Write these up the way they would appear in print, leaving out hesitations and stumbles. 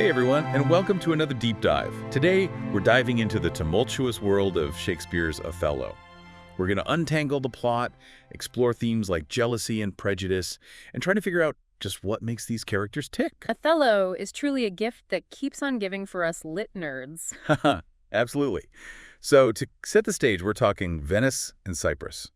Hey everyone, and welcome to another deep dive. Today, we're diving into the tumultuous world of Shakespeare's Othello. We're going to untangle the plot, explore themes like jealousy and prejudice, and try to figure out just what makes these characters tick. Othello is truly a gift that keeps on giving for us lit nerds. Haha, absolutely. So to set the stage, we're talking Venice and Cyprus.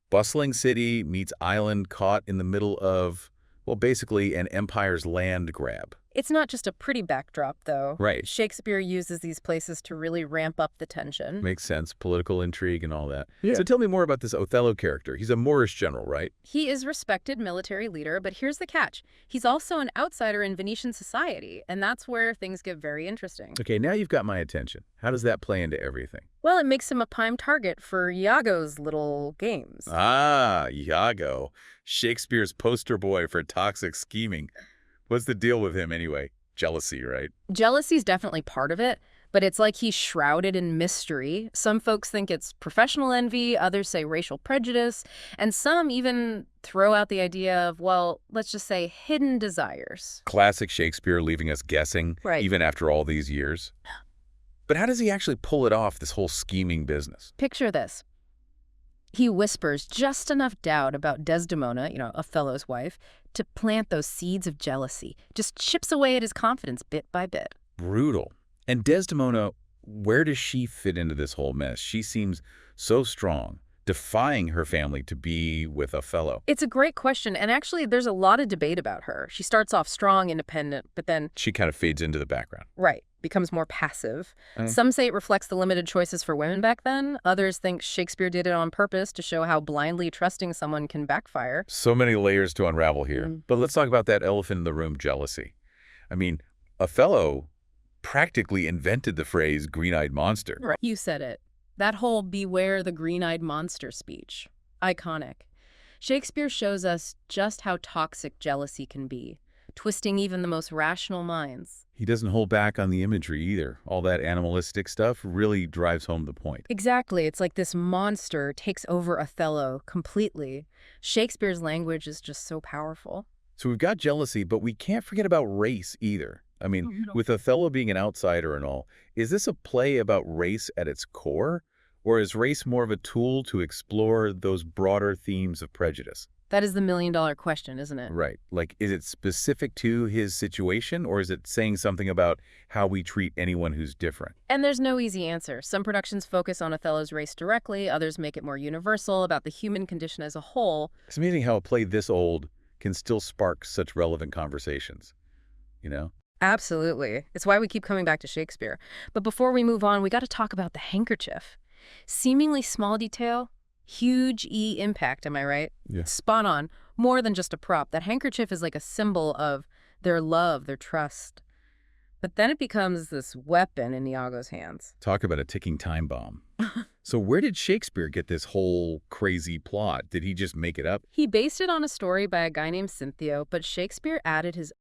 Bustling city meets island caught in the middle of, well, basically an empire's land grab. It's not just a pretty backdrop, though. Right. Shakespeare uses these places to really ramp up the tension. Makes sense. Political intrigue and all that. Yeah. So tell me more about this Othello character. He's a Moorish general, right? He is respected military leader, but here's the catch. He's also an outsider in Venetian society, and that's where things get very interesting. Okay, now you've got my attention. How does that play into everything? Well, it makes him a prime target for Iago's little games. Ah, Iago. Shakespeare's poster boy for toxic scheming. What's the deal with him anyway? Jealousy, right? Jealousy's definitely part of it, but it's like he's shrouded in mystery. Some folks think it's professional envy, others say racial prejudice, and some even throw out the idea of, well, let's just say hidden desires. Classic Shakespeare leaving us guessing, Right. even after all these years. But how does he actually pull it off, this whole scheming business? Picture this. He whispers just enough doubt about Desdemona, Othello's wife, to plant those seeds of jealousy. Just chips away at his confidence bit by bit. Brutal. And Desdemona, where does she fit into this whole mess? She seems so strong, defying her family to be with Othello. It's a great question, and actually there's a lot of debate about her. She starts off strong, independent, but then, She kind of fades into the background. right, becomes more passive. Mm. Some say it reflects the limited choices for women back then. Others think Shakespeare did it on purpose to show how blindly trusting someone can backfire. So many layers to unravel here. Mm. But let's talk about that elephant in the room, jealousy. I mean, Othello practically invented the phrase green-eyed monster. Right. You said it. That whole beware the green-eyed monster speech. Iconic. Shakespeare shows us just how toxic jealousy can be, twisting even the most rational minds. He doesn't hold back on the imagery either. All that animalistic stuff really drives home the point. Exactly. It's like this monster takes over Othello completely. Shakespeare's language is just so powerful. So we've got jealousy, but we can't forget about race either. I mean, with Othello being an outsider and all, is this a play about race at its core? Or is race more of a tool to explore those broader themes of prejudice? That is the million-dollar question, isn't it? Right. Like, is it specific to his situation, or is it saying something about how we treat anyone who's different? And there's no easy answer. Some productions focus on Othello's race directly, others make it more universal about the human condition as a whole. It's amazing how a play this old can still spark such relevant conversations, you know? Absolutely. It's why we keep coming back to Shakespeare. But before we move on, we got to talk about the handkerchief. Seemingly small detail, huge impact, am I right? Yeah. Spot on. More than just a prop. That handkerchief is like a symbol of their love, their trust. But then it becomes this weapon in Iago's hands. Talk about a ticking time bomb. So where did Shakespeare get this whole crazy plot? Did he just make it up? He based it on a story by a guy named Cinthio, but Shakespeare added his